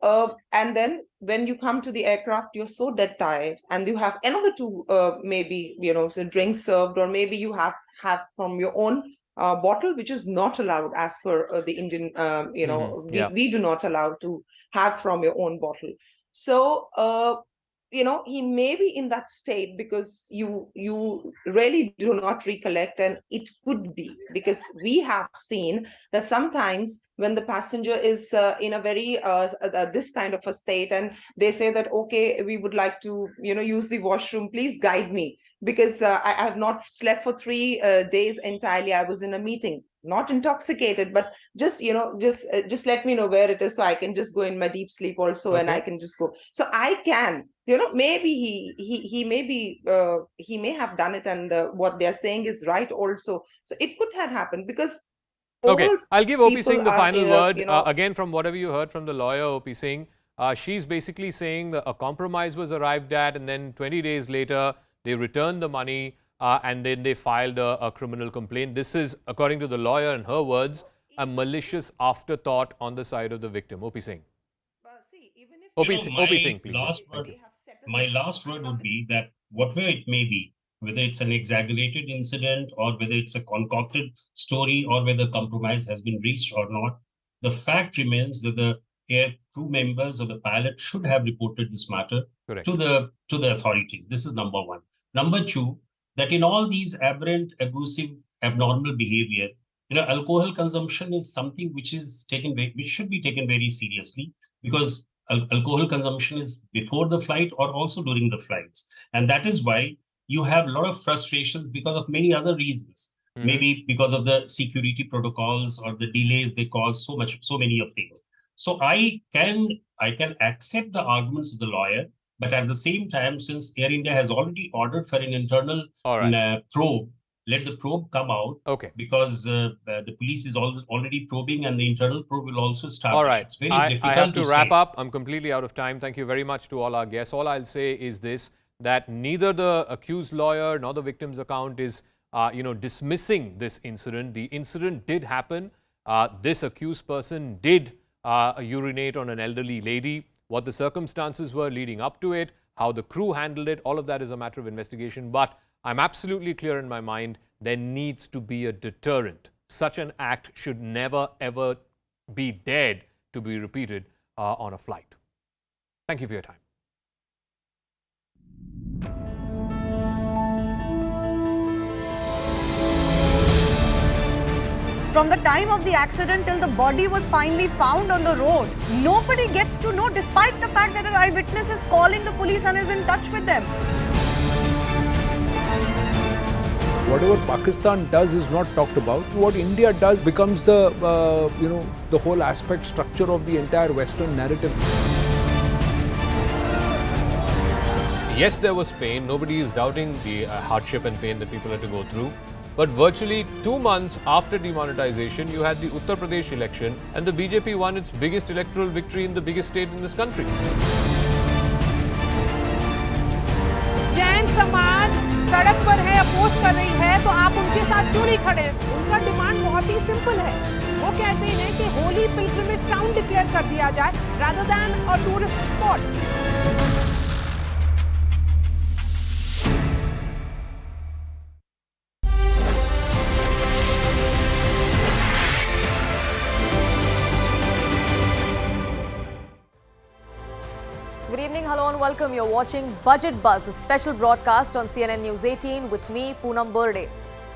and then when you come to the aircraft, you're so dead tired, and you have another two, maybe, so drinks served, or maybe you have from your own bottle, which is not allowed as per the Indian, we do not allow to have from your own bottle. So, he may be in that state because you really do not recollect, and it could be because we have seen that sometimes when the passenger is in a very this kind of a state, and they say that, okay, we would like to use the washroom, please guide me, because I have not slept for 3 days entirely. I was in a meeting, not intoxicated, but just let me know where it is, so I can just go in my deep sleep also, and I can just go. So I can, maybe he may be he may have done it, and what they're saying is right also. So it could have happened because okay, I'll give OP Singh the final word. Again, from whatever you heard from the lawyer, OP Singh, she's basically saying that a compromise was arrived at, and then 20 days later, they returned the money, and then they filed a criminal complaint. This is, according to the lawyer and her words, a malicious afterthought on the side of the victim. OP Singh. OP Singh, please. My last word would be that whatever it may be, whether it's an exaggerated incident or whether it's a concocted story or whether compromise has been reached or not, the fact remains that the air crew members or the pilot should have reported this matter to the authorities. This is number one. Number two, that in all these aberrant, abusive, abnormal behavior, alcohol consumption is something which should be taken very seriously, because alcohol consumption is before the flight or also during the flights. And that is why you have a lot of frustrations because of many other reasons. Maybe because of the security protocols or the delays they cause, so many of things. So I can accept the arguments of the lawyer, but at the same time, since Air India has already ordered for an internal probe, let the probe come out. Okay. Because the police is already probing, and the internal probe will also start. All right. It's very difficult I have to wrap say. up. I'm completely out of time. Thank you very much to all our guests. All I'll say is this, that neither the accused lawyer nor the victim's account is, dismissing this incident. The incident did happen. This accused person did urinate on an elderly lady. What the circumstances were leading up to it, how the crew handled it, all of that is a matter of investigation. But I'm absolutely clear in my mind, there needs to be a deterrent. Such an act should never, ever be dared to be repeated on a flight. Thank you for your time. From the time of the accident till the body was finally found on the road, nobody gets to know, despite the fact that an eyewitness is calling the police and is in touch with them. Whatever Pakistan does is not talked about. What India does becomes the, the whole aspect structure of the entire Western narrative. Yes, there was pain. Nobody is doubting the hardship and pain that people had to go through. But virtually 2 months after demonetization, you had the Uttar Pradesh election, and the BJP won its biggest electoral victory in the biggest state in this country. Jain समाज सड़क पर है, oppose कर रही है, तो आप उनके साथ क्यों नहीं खड़े? उनका डिमांड बहुत ही सिंपल है. वो कहते हैं कि होली पिलग्रिमेज टाउन डिक्लेयर कर दिया जाए rather than a tourist spot. Good evening, hello and welcome. You're watching Budget Buzz, a special broadcast on CNN News 18 with me, Poonam Burde.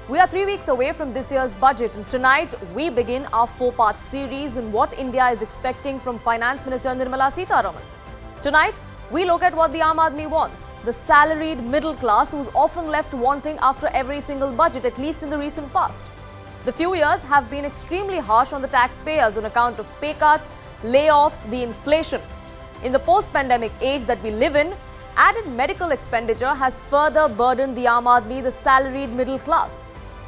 We are 3 weeks away from this year's budget, and tonight we begin our 4-part series on what India is expecting from Finance Minister Nirmala Sitharaman. Tonight, we look at what the Aam Aadmi wants, the salaried middle class who's often left wanting after every single budget, at least in the recent past. The few years have been extremely harsh on the taxpayers on account of pay cuts, layoffs, the inflation. In the post-pandemic age that we live in, added medical expenditure has further burdened the Aam Aadmi, the salaried middle class.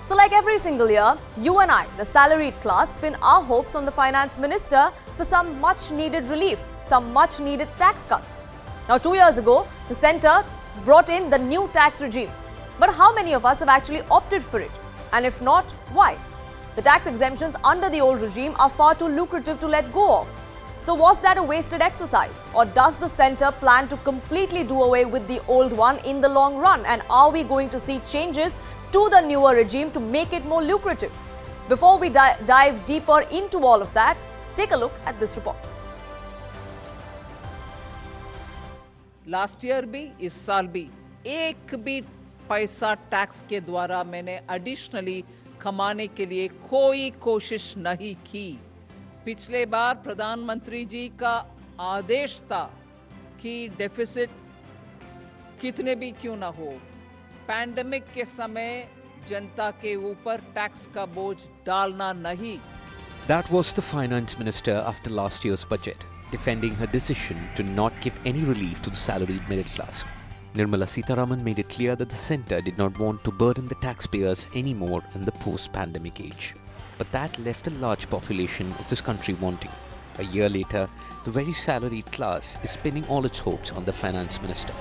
So like every single year, you and I, the salaried class, pin our hopes on the finance minister for some much-needed relief, some much-needed tax cuts. Now, 2 years ago, the centre brought in the new tax regime. But how many of us have actually opted for it? And if not, why? The tax exemptions under the old regime are far too lucrative to let go of. So was that a wasted exercise? Or does the centre plan to completely do away with the old one in the long run? And are we going to see changes to the newer regime to make it more lucrative? Before we dive deeper into all of that, take a look at this report. Last year भी इस साल भी एक भी पैसा tax के द्वारा मैंने एडिशनली कमाने के लिए कोई कोशिश नहीं की। पिछले बार प्रधानमंत्री जी का आदेश था कि डेफिसिट कितने भी क्यों ना हो, पैंडेमिक के समय जनता के ऊपर टैक्स का बोझ डालना नहीं। That was the finance minister after last year's budget, defending her decision to not give any relief to the salaried middle class. Nirmala Sitharaman made it clear that the centre did not want to burden the taxpayers anymore in the post-pandemic age. But that left a large population of this country wanting. A year later, the very salaried class is pinning all its hopes on the finance minister.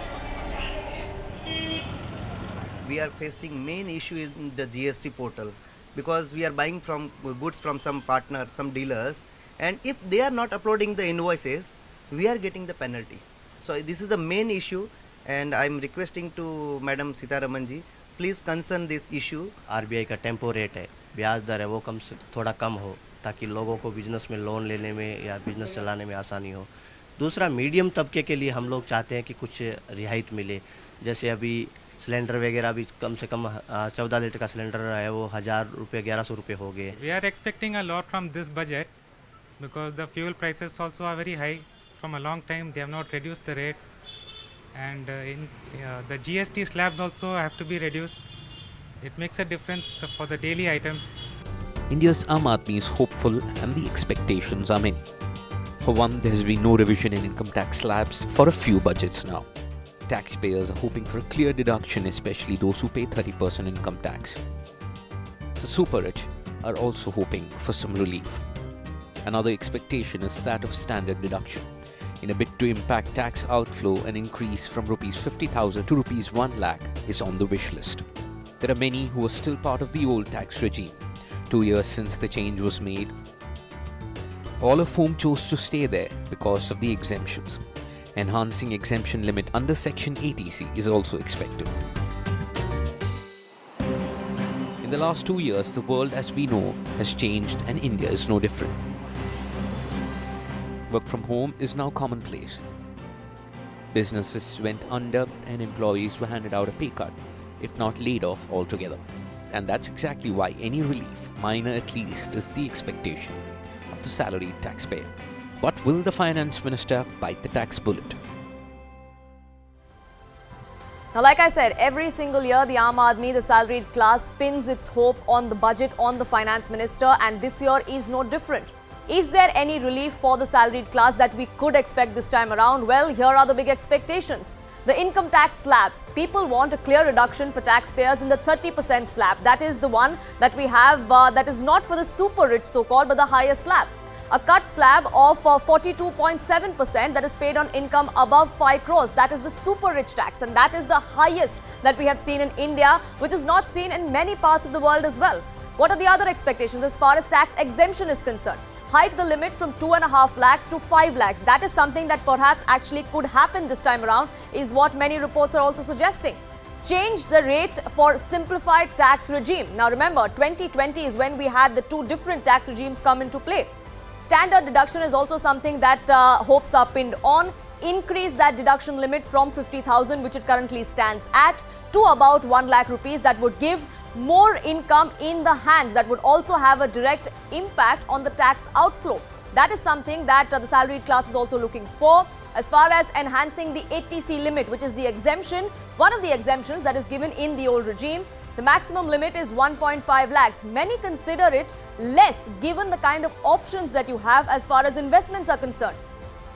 We are facing main issue in the GST portal because we are buying from goods from some partner, some dealers, and if they are not uploading the invoices, we are getting the penalty. So this is the main issue, and I am requesting to Madam Sitharaman ji, please concern this issue. RBI का tempo rate है, ब्याज दर है, वो थोड़ा कम हो ताकि लोगों को बिजनेस में लोन लेने में या बिजनेस चलाने में आसानी हो। दूसरा, मीडियम तबके के लिए हम लोग चाहते हैं कि कुछ रियायत मिले, जैसे अभी सिलेंडर वगैरह भी कम से कम 14 लीटर का सिलेंडर है वो 1000 रुपये 1100 रुपये हो गए। We are expecting a lot from this budget because the fuel prices also are very high. From a long time they have not reduced the rates, and the GST slabs also have to be reduced. It makes a difference for the daily items. India's Aam Aadmi is hopeful and the expectations are many. For one, there has been no revision in income tax slabs for a few budgets now. Taxpayers are hoping for a clear deduction, especially those who pay 30% income tax. The super rich are also hoping for some relief. Another expectation is that of standard deduction. In a bid to impact tax outflow, an increase from Rs 50,000 to Rs 1 lakh is on the wish list. There are many who are still part of the old tax regime, 2 years since the change was made, all of whom chose to stay there because of the exemptions. Enhancing exemption limit under Section 80C is also expected. In the last 2 years, the world as we know has changed and India is no different. Work from home is now commonplace. Businesses went under and employees were handed out a pay cut, if not laid off altogether. And that's exactly why any relief, minor at least, is the expectation of the salaried taxpayer. But will the finance minister bite the tax bullet? Now, like I said, every single year the Aam Aadmi, the salaried class, pins its hope on the budget, on the finance minister, and this year is no different. Is there any relief for the salaried class that we could expect this time around? Well, here are the big expectations. The income tax slabs. People want a clear reduction for taxpayers in the 30% slab. That is the one that we have, that is not for the super rich so-called, but the higher slab. A cut slab of 42.7% that is paid on income above 5 crores. That is the super rich tax, and that is the highest that we have seen in India, which is not seen in many parts of the world as well. What are the other expectations as far as tax exemption is concerned? Hike the limit from 2.5 lakhs to 5 lakhs. That is something that perhaps actually could happen this time around, is what many reports are also suggesting. Change the rate for simplified tax regime. Now remember, 2020 is when we had the two different tax regimes come into play. Standard deduction is also something that hopes are pinned on. Increase that deduction limit from 50,000, which it currently stands at, to about 1 lakh rupees. That would give more income in the hands. That would also have a direct impact on the tax outflow. That is something that the salaried class is also looking for. As far as enhancing the 80C limit, which is the exemption, one of the exemptions that is given in the old regime, the maximum limit is 1.5 lakhs. Many consider it less given the kind of options that you have as far as investments are concerned.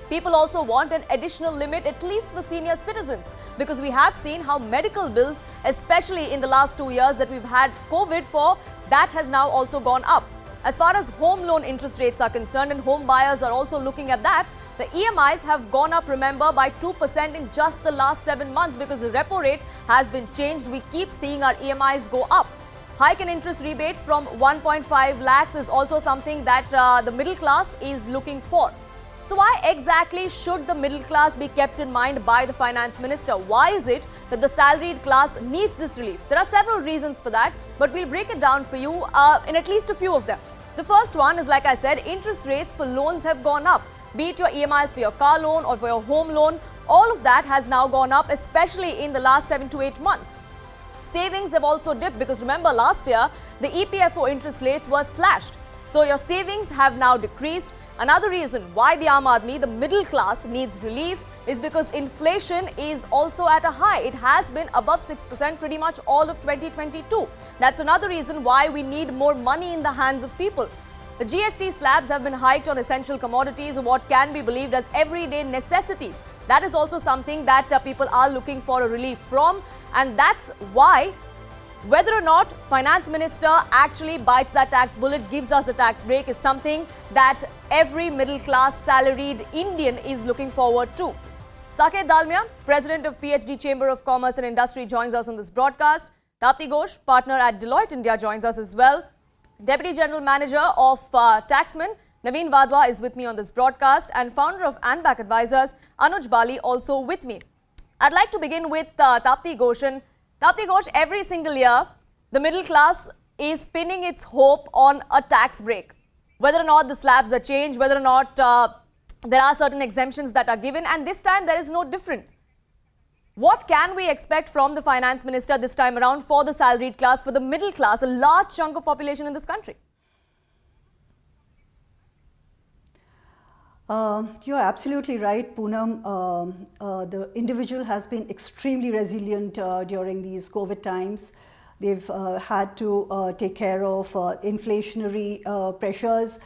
People also want an additional limit, at least for senior citizens, because we have seen how medical bills, especially in the last 2 years that we've had COVID for, that has now also gone up. As far as home loan interest rates are concerned, and home buyers are also looking at that, the EMIs have gone up, remember, by 2% in just the last 7 months because the repo rate has been changed. We keep seeing our EMIs go up. Hike in interest rebate from 1.5 lakhs is also something that the middle class is looking for. So why exactly should the middle class be kept in mind by the finance minister? Why is it that the salaried class needs this relief? There are several reasons for that, but we'll break it down for you in at least a few of them. The first one is, like I said, interest rates for loans have gone up. Be it your EMIs for your car loan or for your home loan, all of that has now gone up, especially in the last 7 to 8 months. Savings have also dipped because remember last year, the EPFO interest rates were slashed. So your savings have now decreased. Another reason why the Aam Aadmi, the middle class, needs relief is because inflation is also at a high. It has been above 6% pretty much all of 2022. That's another reason why we need more money in the hands of people. The GST slabs have been hiked on essential commodities, what can be believed as everyday necessities. That is also something that people are looking for a relief from, and that's why whether or not Finance Minister actually bites that tax bullet, gives us the tax break, is something that every middle class salaried Indian is looking forward to. Saket Dalmia, President of PhD Chamber of Commerce and Industry, joins us on this broadcast. Tapti Ghosh, partner at Deloitte India, joins us as well. Deputy General Manager of Taxman, Naveen Wadhwa, is with me on this broadcast, and founder of ANBAC Advisors, Anuj Bali, also with me. I'd like to begin with Tapti Ghosh. Tapti Ghosh, every single year, the middle class is pinning its hope on a tax break. Whether or not the slabs are changed, whether or not there are certain exemptions that are given, and this time there is no difference. What can we expect from the Finance Minister this time around for the salaried class, for the middle class, a large chunk of population in this country? You're absolutely right, Poonam. The individual has been extremely resilient during these COVID times. They've had to take care of inflationary pressures,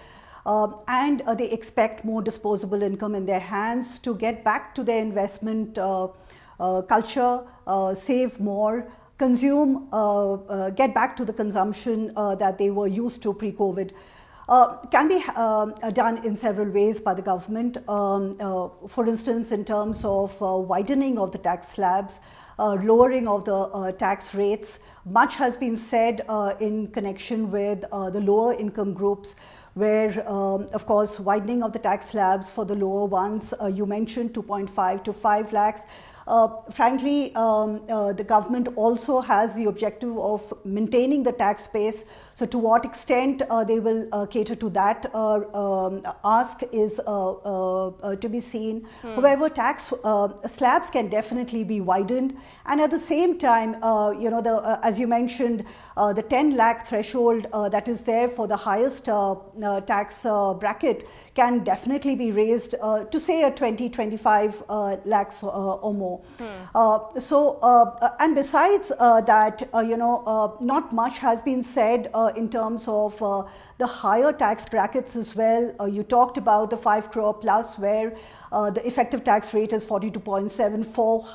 and they expect more disposable income in their hands to get back to their investment culture, save more, consume, get back to the consumption that they were used to pre-COVID. Can be done in several ways by the government. For instance, in terms of widening of the tax slabs, lowering of the tax rates. Much has been said in connection with the lower income groups, where of course widening of the tax slabs for the lower ones, you mentioned 2.5 to 5 lakhs. Frankly, the government also has the objective of maintaining the tax base. So to what extent they will cater to that ask is to be seen. However, tax slabs can definitely be widened, and at the same time, as you mentioned, the 10 lakh threshold that is there for the highest tax bracket can definitely be raised to say a 20-25 lakhs or more. And besides that, not much has been said in terms of the higher tax brackets as well. You talked about the 5 crore plus, where the effective tax rate is 42.74,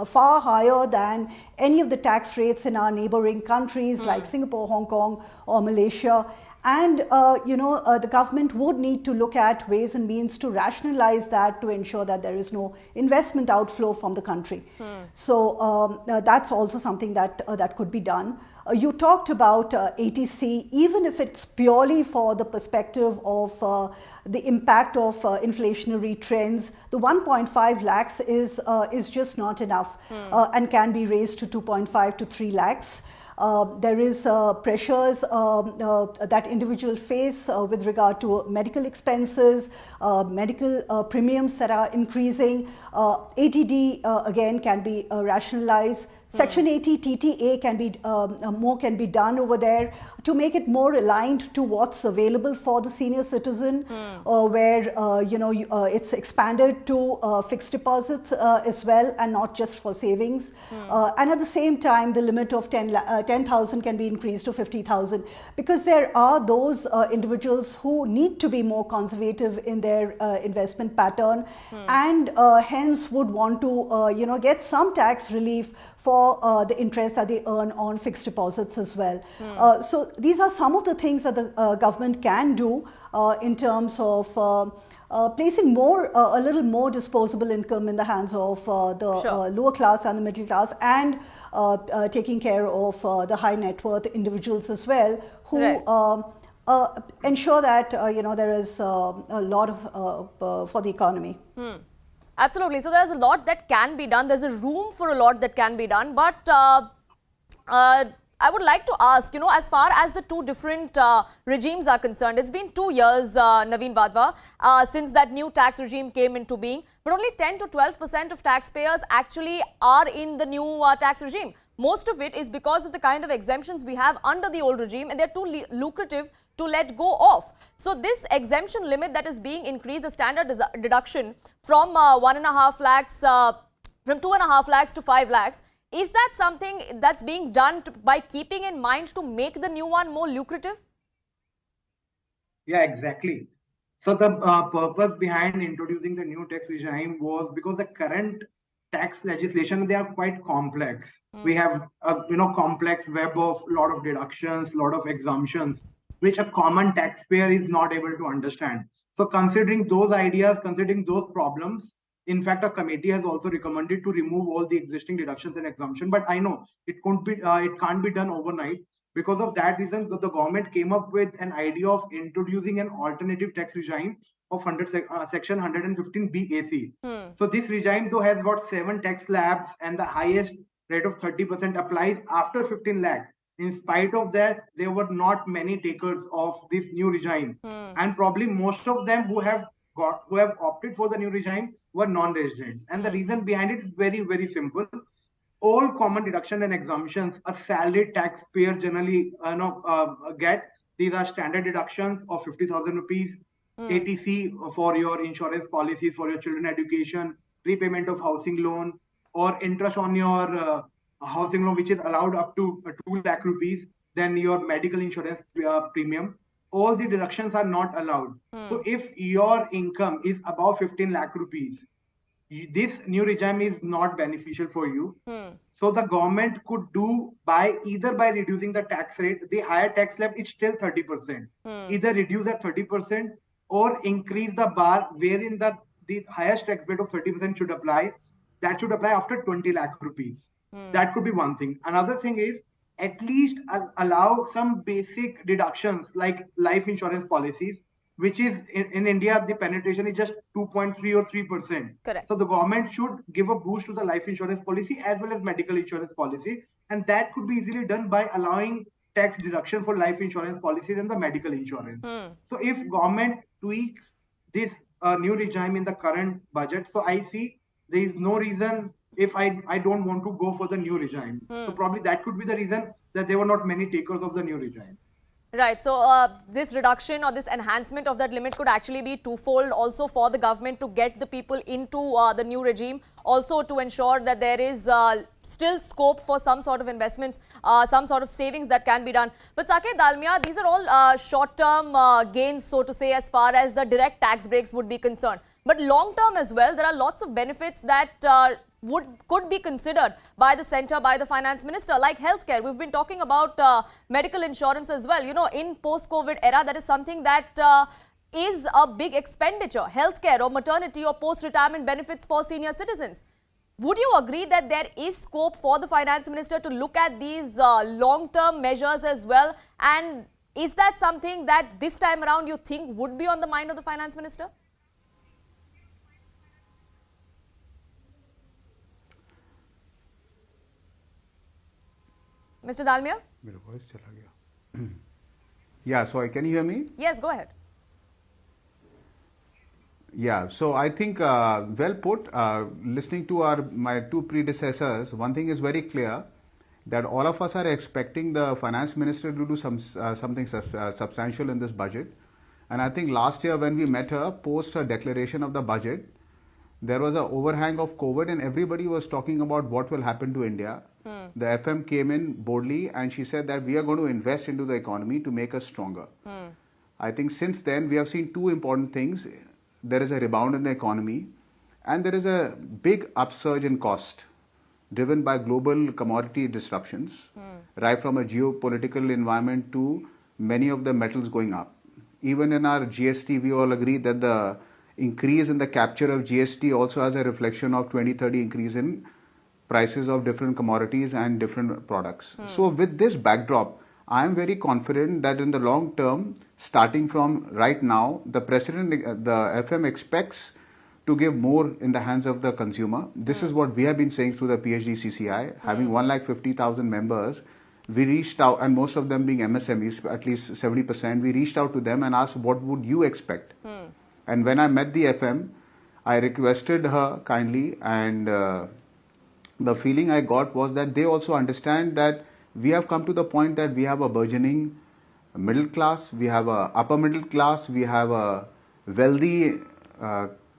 far higher than any of the tax rates in our neighboring countries like Singapore, Hong Kong or Malaysia. And the government would need to look at ways and means to rationalize that, to ensure that there is no investment outflow from the country. So that's also something that that could be done. You talked about ATC, even if it's purely for the perspective of the impact of inflationary trends, the 1.5 lakhs is just not enough and can be raised to 2.5 to 3 lakhs. There is pressures that individuals face with regard to medical expenses, medical premiums that are increasing. ATD again can be rationalized. Section 80 TTA can be more can be done over there to make it more aligned to what's available for the senior citizen, where it's expanded to fixed deposits as well, and not just for savings. And at the same time, the limit of 10,000 can be increased to 50,000, because there are those individuals who need to be more conservative in their investment pattern, and hence would want to get some tax relief for the interest that they earn on fixed deposits as well. So these are some of the things that the government can do in terms of placing a little more disposable income in the hands of the lower class and the middle class, and taking care of the high net worth individuals as well, who ensure that there is a lot of for the economy. Absolutely. So there's a lot that can be done. There's a room for a lot that can be done. But I would like to ask, as far as the two different regimes are concerned, it's been 2 years, Naveen Vadva, since that new tax regime came into being. But only 10 to 12% of taxpayers actually are in the new tax regime. Most of it is because of the kind of exemptions we have under the old regime, and they're too lucrative to let go of. So this exemption limit that is being increased, the standard deduction from 1.5 lakhs, from 2.5 lakhs to 5 lakhs, is that something that's being done by keeping in mind to make the new one more lucrative? Yeah, exactly. So the purpose behind introducing the new tax regime was because the current tax legislation, they are quite complex. We have a complex web of lot of deductions, lot of exemptions, which a common taxpayer is not able to understand. So considering those ideas, considering those problems, in fact, a committee has also recommended to remove all the existing deductions and exemption. But I know it can't be done overnight. Because of that reason, the government came up with an idea of introducing an alternative tax regime of section 115 BAC. So this regime though has got 7 tax slabs, and the highest rate of 30% applies after 15 lakh. In spite of that, there were not many takers of this new regime, and probably most of them who have opted for the new regime were non-residents. And the reason behind it is very, very simple. All common deduction and exemptions a salaried taxpayer generally get. These are standard deductions of 50,000 rupees, ATC for your insurance policies for your children education, repayment of housing loan, or interest on your housing loan, which is allowed up to 2 lakh rupees, then your medical insurance premium. All the deductions are not allowed. So if your income is above 15 lakh rupees, this new regime is not beneficial for you. So the government could do either by reducing the tax rate, the higher tax slab is still 30%. Either reduce at 30% or increase the bar wherein the highest tax rate of 30% should apply. That should apply after 20 lakh rupees. That could be one thing. Another thing is at least allow some basic deductions like life insurance policies, which is in India, the penetration is just 2.3 or 3%. Correct. So the government should give a boost to the life insurance policy as well as medical insurance policy. And that could be easily done by allowing tax deduction for life insurance policies and the medical insurance. So if government tweaks this new regime in the current budget, so I see there is no reason if I don't want to go for the new regime. So probably that could be the reason that there were not many takers of the new regime. Right. So this reduction or this enhancement of that limit could actually be twofold, also for the government to get the people into the new regime, also to ensure that there is still scope for some sort of investments, some sort of savings that can be done. But Saket Dalmia, these are all short-term gains, so to say, as far as the direct tax breaks would be concerned. But long-term as well, there are lots of benefits that could be considered by the centre, by the finance minister, like healthcare. We've been talking about medical insurance as well. In post-COVID era, that is something that is a big expenditure. Healthcare or maternity or post-retirement benefits for senior citizens. Would you agree that there is scope for the finance minister to look at these long-term measures as well? And is that something that this time around you think would be on the mind of the finance minister? Mr. Dalmia? Yeah, so can you hear me? Yes, go ahead. Yeah, so I think well put. Listening to my two predecessors, one thing is very clear that all of us are expecting the finance minister to do something substantial in this budget. And I think last year when we met her, post her declaration of the budget, there was an overhang of COVID and everybody was talking about what will happen to India. The FM came in boldly and she said that we are going to invest into the economy to make us stronger. I think since then we have seen two important things. There is a rebound in the economy and there is a big upsurge in cost driven by global commodity disruptions, right from a geopolitical environment to many of the metals going up. Even in our GST, we all agree that the increase in the capture of GST also has a reflection of 20-30 increase in prices of different commodities and different products. So with this backdrop, I am very confident that in the long term, starting from right now, the FM expects to give more in the hands of the consumer. This is what we have been saying through the PhD CCI. Having 150,000 members, we reached out, and most of them being MSMEs, at least 70%, we reached out to them and asked, what would you expect? And when I met the FM, I requested her kindly, and the feeling I got was that they also understand that we have come to the point that we have a burgeoning middle class, we have a upper middle class, we have a wealthy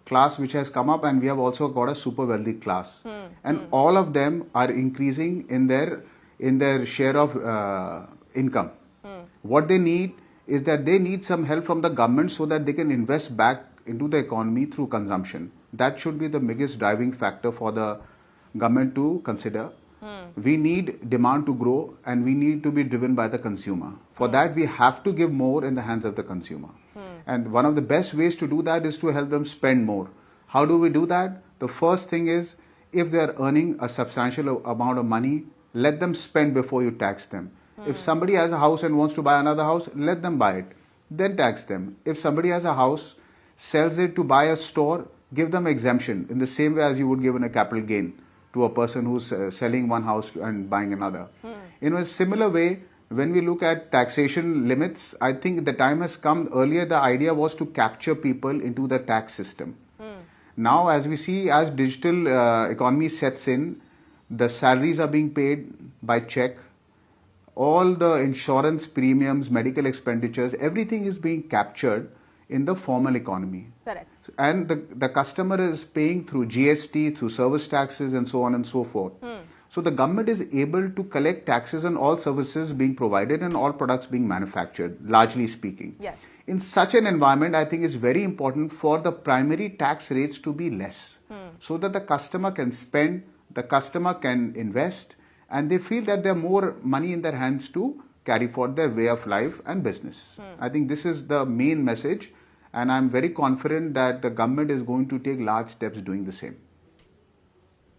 class which has come up, and we have also got a super wealthy class. And all of them are increasing in their share of income. What they need is that they need some help from the government so that they can invest back into the economy through consumption. That should be the biggest driving factor for the government to consider. We need demand to grow, and we need to be driven by the consumer. For that, we have to give more in the hands of the consumer. And one of the best ways to do that is to help them spend more. How do we do that? The first thing is, if they are earning a substantial amount of money, let them spend before you tax them. If somebody has a house and wants to buy another house, let them buy it. Then tax them. If somebody has a house, sells it to buy a store, give them exemption in the same way as you would give in a capital gain to a person who's selling one house and buying another. In a similar way, when we look at taxation limits, I think the time has come. Earlier, the idea was to capture people into the tax system. Now, as we see, as digital economy sets in, the salaries are being paid by check. All the insurance premiums, medical expenditures, everything is being captured in the formal economy. Correct. And the customer is paying through GST, through service taxes, and so on and so forth. So the government is able to collect taxes on all services being provided and all products being manufactured, largely speaking. Yes. In such an environment, I think it's very important for the primary tax rates to be less, so that the customer can spend, the customer can invest, and they feel that they have more money in their hands to carry forward their way of life and business. I think this is the main message, and I'm very confident that the government is going to take large steps doing the same.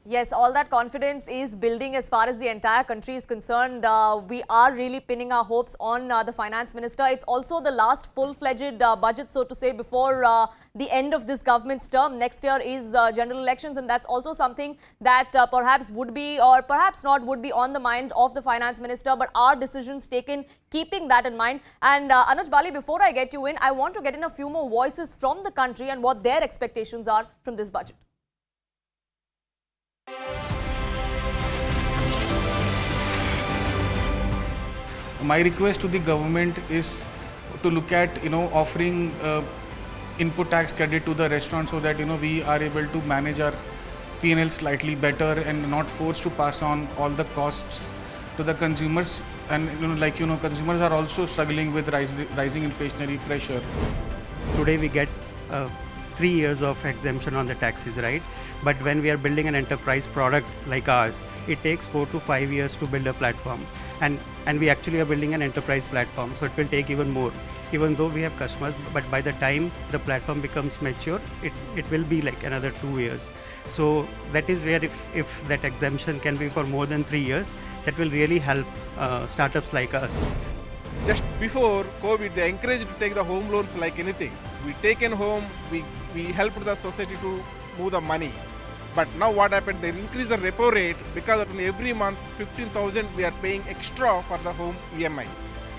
Yes, all that confidence is building as far as the entire country is concerned. We are really pinning our hopes on the finance minister. It's also the last full-fledged budget, so to say, before the end of this government's term. Next year is general elections, and that's also something that perhaps would be, or perhaps not, would be on the mind of the finance minister. But our decisions taken keeping that in mind. And Anuj Bali, before I get you in, I want to get in a few more voices from the country and what their expectations are from this budget. My request to the government is to look at, offering input tax credit to the restaurants so that, we are able to manage our P&L slightly better and not forced to pass on all the costs to the consumers. And, consumers are also struggling with rising inflationary pressure. Today we get 3 years of exemption on the taxes, right? But when we are building an enterprise product like ours, it takes 4 to 5 years to build a platform. And we actually are building an enterprise platform, so it will take even more. Even though we have customers, but by the time the platform becomes mature, it will be like another 2 years. So that is where if that exemption can be for more than 3 years, that will really help startups like us. Just before COVID, they encouraged to take the home loans like anything. We taken home, we helped the society to move the money. But now what happened, they increased the repo rate because every month 15,000 we are paying extra for the home EMI.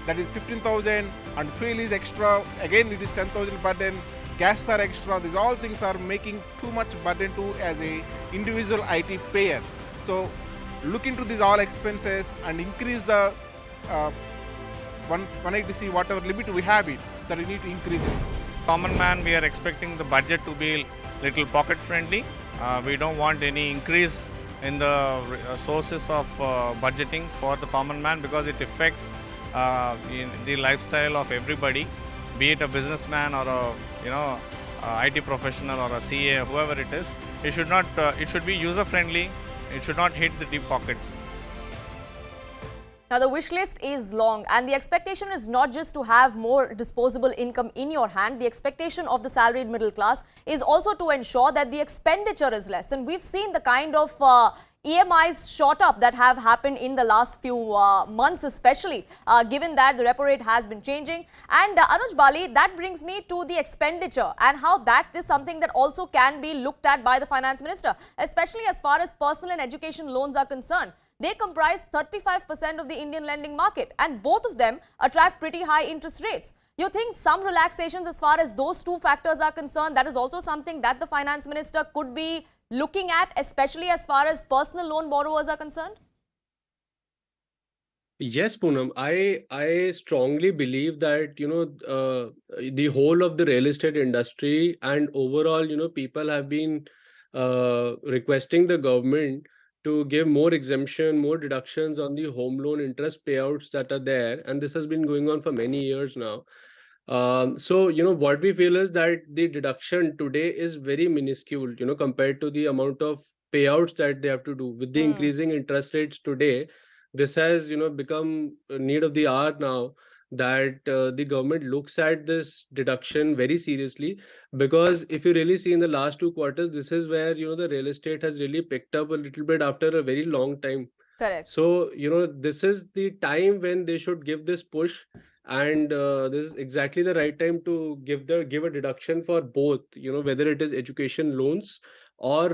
That is 15,000 and fuel is extra, again it is 10,000 burden, gas are extra. These all things are making too much burden to as a individual IT payer. So look into these all expenses and increase the 180C whatever limit we have it, that we need to increase it. Common man, we are expecting the budget to be little pocket friendly. We don't want any increase in the sources of budgeting for the common man because it affects in the lifestyle of everybody, be it a businessman or a IT professional or a CA, whoever it is. It should not. It should be user friendly. It should not hit the deep pockets. Now, the wish list is long, and the expectation is not just to have more disposable income in your hand. The expectation of the salaried middle class is also to ensure that the expenditure is less. And we've seen the kind of EMIs shot up that have happened in the last few months, especially given that the repo rate has been changing. And Anuj Bali, that brings me to the expenditure and how that is something that also can be looked at by the finance minister, especially as far as personal and education loans are concerned. They comprise 35% of the Indian lending market, and both of them attract pretty high interest rates. You think some relaxations as far as those two factors are concerned, that is also something that the finance minister could be looking at, especially as far as personal loan borrowers are concerned? Yes, Poonam, I strongly believe that the whole of the real estate industry and overall people have been requesting the government to give more exemption, more deductions on the home loan interest payouts that are there, and this has been going on for many years now. So what we feel is that the deduction today is very minuscule, compared to the amount of payouts that they have to do with the increasing interest rates today. This has become a need of the hour now that the government looks at this deduction very seriously, because if you really see in the last 2 quarters, this is where the real estate has really picked up a little bit after a very long time. Correct. So this is the time when they should give this push, and this is exactly the right time to give a deduction for both, whether it is education loans or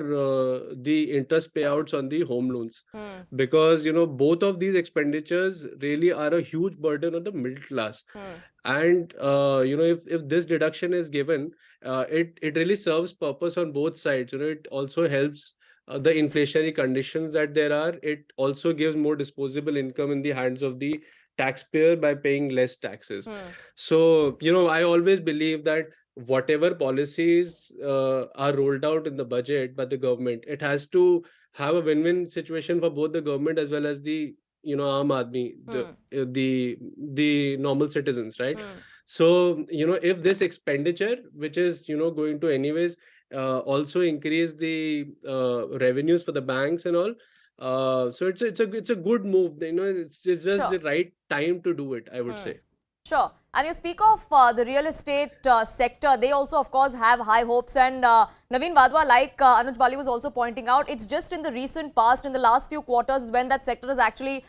the interest payouts on the home loans, because both of these expenditures really are a huge burden on the middle class. And if this deduction is given, it really serves purpose on both sides. It also helps the inflationary conditions that there are. It also gives more disposable income in the hands of the taxpayer by paying less taxes. So I always believe that whatever policies are rolled out in the budget by the government, it has to have a win-win situation for both the government as well as the aam aadmi, the normal citizens, right? So if this expenditure, which is going to anyways also increase the revenues for the banks and all, so it's a good move. It's just Sure. the right time to do it, I would say. Sure. And you speak of the real estate sector, they also of course have high hopes, and Naveen Vadwa, like Anuj Bali was also pointing out, it's just in the recent past, in the last few quarters, when that sector has actually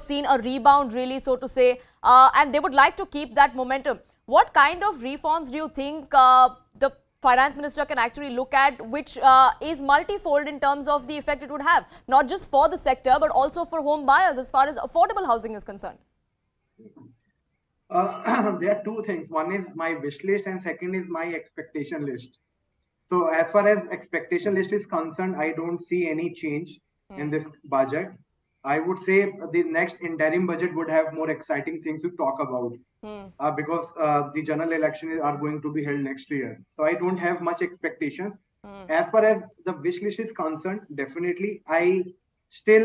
seen a rebound, really, so to say, and they would like to keep that momentum. What kind of reforms do you think the finance minister can actually look at, which is multifold in terms of the effect it would have, not just for the sector but also for home buyers as far as affordable housing is concerned? There are two things. One is my wish list and second is my expectation list. So as far as expectation list is concerned, I don't see any change in this budget. I would say the next interim budget would have more exciting things to talk about, because the general elections are going to be held next year. So I don't have much expectations. As far as the wish list is concerned, definitely I still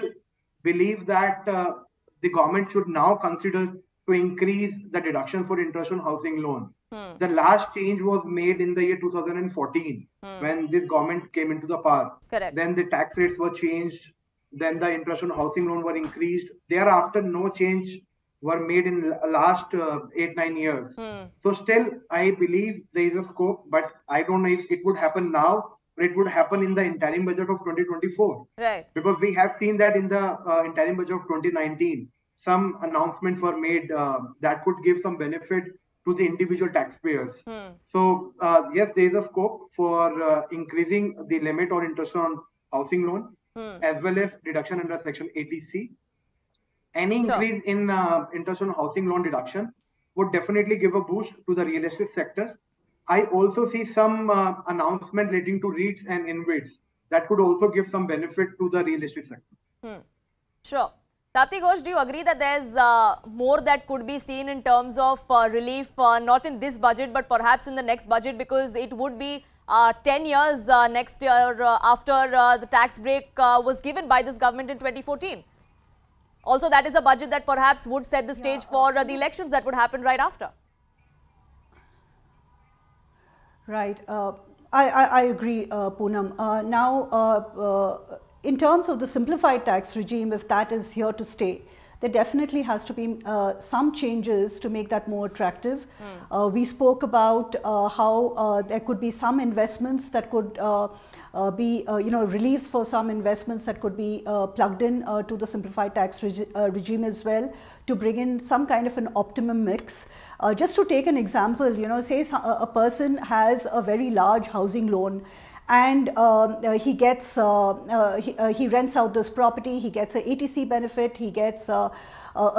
believe that the government should now consider to increase the deduction for interest on housing loan. The last change was made in the year 2014 when this government came into the power. Correct. Then the tax rates were changed. Then the interest on housing loan were increased. Thereafter, no change were made in last 8-9 years. So still, I believe there is a scope, but I don't know if it would happen now, or it would happen in the interim budget of 2024. Right. Because we have seen that in the interim budget of 2019, some announcements were made that could give some benefit to the individual taxpayers. So yes, there is a scope for increasing the limit or interest on housing loan, as well as deduction under section 80C. Any increase in interest on housing loan deduction would definitely give a boost to the real estate sector. I also see some announcement relating to REITs and InvITs that could also give some benefit to the real estate sector. Sure. Tapti Ghosh, do you agree that there's more that could be seen in terms of relief, not in this budget, but perhaps in the next budget, because it would be 10 years next year after the tax break was given by this government in 2014? Also, that is a budget that perhaps would set the stage for the elections that would happen right after. Right. I agree, Poonam. Now, in terms of the simplified tax regime, if that is here to stay, there definitely has to be some changes to make that more attractive. We spoke about how there could be some investments that could be reliefs for some investments that could be plugged in to the simplified tax regime as well, to bring in some kind of an optimum mix. Just to take an example, say a person has a very large housing loan, and he gets he rents out this property, he gets a ATC benefit, he gets a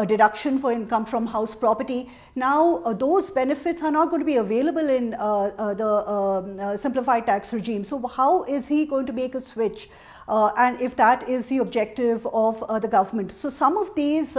deduction for income from house property. Now those benefits are not going to be available in the simplified tax regime. So how is he going to make a switch? And if that is the objective of the government. So some of these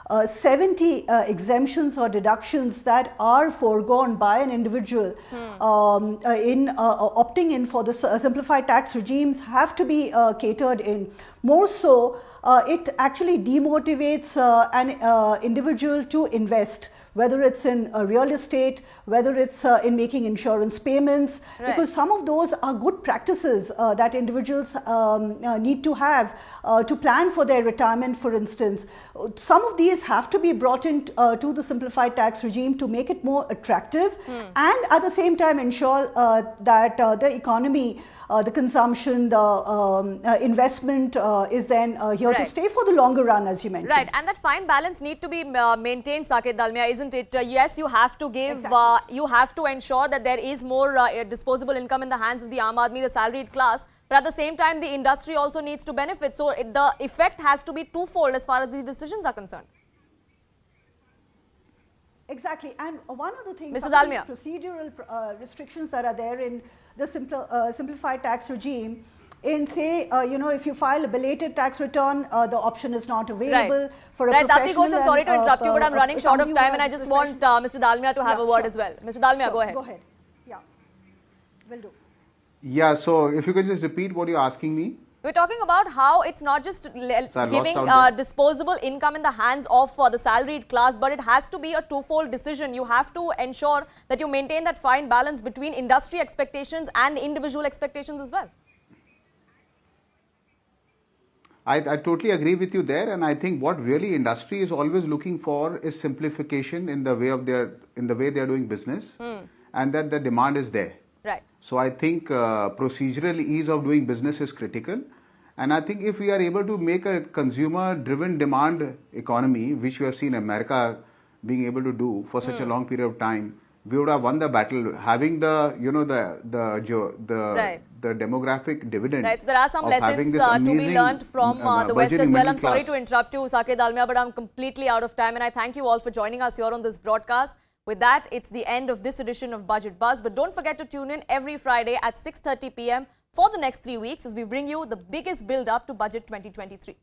70 exemptions or deductions that are foregone by an individual in opting in for the simplified tax regimes have to be catered in. More so, it actually demotivates an individual to invest, whether it's in real estate, whether it's in making insurance payments, because some of those are good practices that individuals need to have to plan for their retirement, for instance. Some of these have to be brought in to the simplified tax regime to make it more attractive and at the same time ensure that the economy, the consumption, the investment is then here to stay for the longer run, as you mentioned. Right, and that fine balance need to be maintained, Saket Dalmia, isn't it? Yes, you have to give, you have to ensure that there is more disposable income in the hands of the Aam Aadmi, the salaried class, but at the same time, the industry also needs to benefit. So the effect has to be twofold as far as these decisions are concerned. Exactly, and one other thing, Mr. some of Dalmia. these procedural restrictions that are there in the simplified tax regime, in say, if you file a belated tax return, the option is not available for a professional. Dapti Ghosh, I'm sorry to interrupt you, but I'm running short of time and I just want Mr. Dalmia to have a word as well. Mr. Dalmia, go ahead. Go ahead. Yeah, will do. Yeah, so if you could just repeat what you're asking me. We're talking about how it's not just giving disposable income in the hands of the salaried class, but it has to be a twofold decision. You have to ensure that you maintain that fine balance between industry expectations and individual expectations as well. I totally agree with you there, and I think what really industry is always looking for is simplification in the way of they are doing business, and that the demand is there. Right. So I think procedural ease of doing business is critical, and I think if we are able to make a consumer-driven demand economy, which we have seen America being able to do for such a long period of time, we would have won the battle. Having the the demographic dividend. Right. So there are some lessons to be learned from the West as well. I'm sorry to interrupt you, Saket Dalmia, but I'm completely out of time, and I thank you all for joining us here on this broadcast. With that, it's the end of this edition of Budget Buzz. But don't forget to tune in every Friday at 6:30 p.m. for the next 3 weeks as we bring you the biggest build-up to Budget 2023.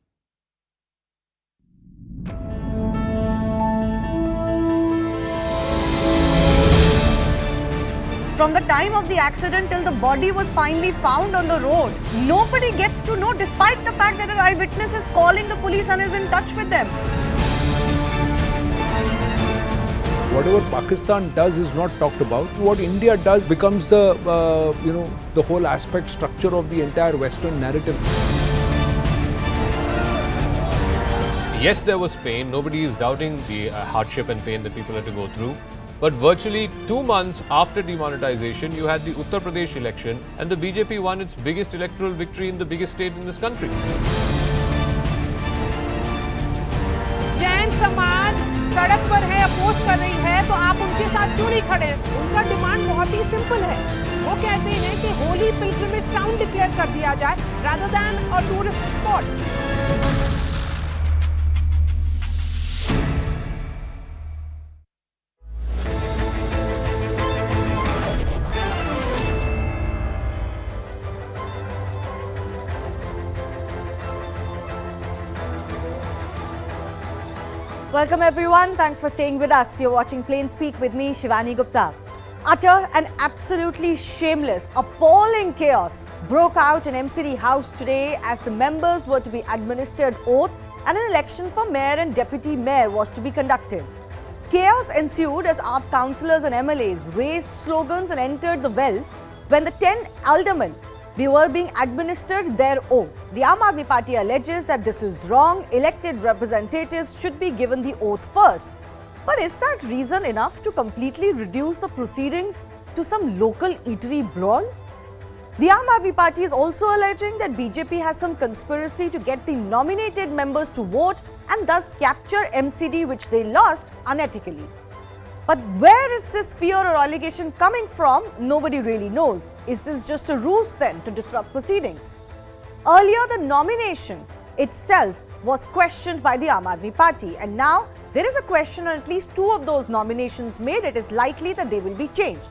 From the time of the accident till the body was finally found on the road, nobody gets to know, despite the fact that an eyewitness is calling the police and is in touch with them. Whatever Pakistan does is not talked about. What India does becomes the the whole aspect structure of the entire Western narrative. Yes, there was pain. Nobody is doubting the hardship and pain that people had to go through. But virtually 2 months after demonetization, you had the Uttar Pradesh election, and the BJP won its biggest electoral victory in the biggest state in this country. Jain समाज सड़क पर है, oppose कर रही है, तो आप उनके साथ क्यों नहीं खड़े? उनका डिमांड बहुत ही सिंपल है. वो कहते हैं कि होली पिलग्रिमेज टाउन डिक्लेयर कर दिया जाए rather than a tourist spot. Welcome everyone. Thanks for staying with us. You're watching Plain Speak with me, Shivani Gupta. Utter and absolutely shameless, appalling chaos broke out in MCD House today as the members were to be administered oath and an election for mayor and deputy mayor was to be conducted. Chaos ensued as AAP councillors and MLAs raised slogans and entered the well when the 10 aldermen were being administered their oath. The Aam Aadmi Party alleges that this is wrong. Elected representatives should be given the oath first. But is that reason enough to completely reduce the proceedings to some local eatery brawl? The Aam Aadmi Party is also alleging that BJP has some conspiracy to get the nominated members to vote and thus capture MCD which they lost unethically. But where is this fear or allegation coming from? Nobody really knows. Is this just a ruse then to disrupt proceedings? Earlier, the nomination itself was questioned by the Aam Aadmi Party, and now there is a question on at least 2 of those nominations made. It is likely that they will be changed.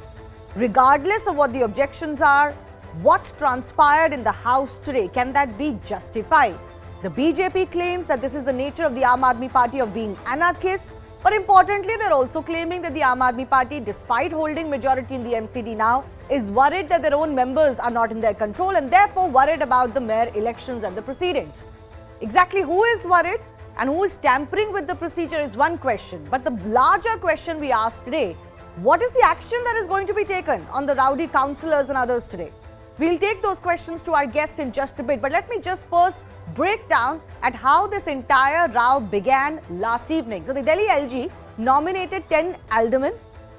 Regardless of what the objections are, what transpired in the House today, can that be justified? The BJP claims that this is the nature of the Aam Aadmi Party of being anarchist, but importantly, they're also claiming that the Aam Aadmi Party, despite holding majority in the MCD now, is worried that their own members are not in their control and therefore worried about the mayor elections and the proceedings. Exactly who is worried and who is tampering with the procedure is one question. But the larger question we asked today, what is the action that is going to be taken on the rowdy councillors and others today? We'll take those questions to our guests in just a bit, but let me just first break down at how this entire row began last evening. So the Delhi LG nominated 10 aldermen.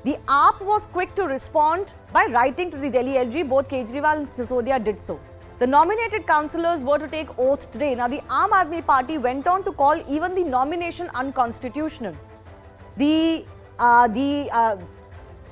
The AAP was quick to respond by writing to the Delhi LG. Both Kejriwal and Sisodia did so. The nominated councillors were to take oath today. Now the Aam Aadmi Party went on to call even the nomination unconstitutional. The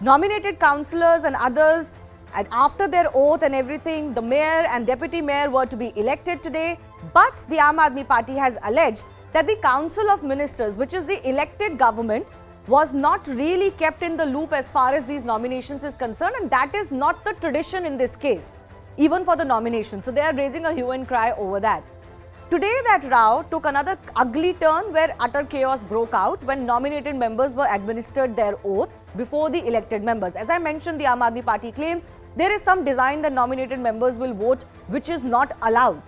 nominated councillors and others, and after their oath and everything, the mayor and deputy mayor were to be elected today. But the Aam Aadmi Party has alleged that the Council of Ministers, which is the elected government, was not really kept in the loop as far as these nominations is concerned, and that is not the tradition in this case, even for the nomination. So they are raising a hue and cry over that. Today that row took another ugly turn where utter chaos broke out when nominated members were administered their oath before the elected members. As I mentioned, the Aam Aadmi Party claims there is some design that nominated members will vote which is not allowed.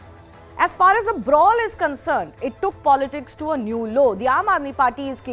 As far as the brawl is concerned, it took politics to a new low. The Aam Aadmi Party is claiming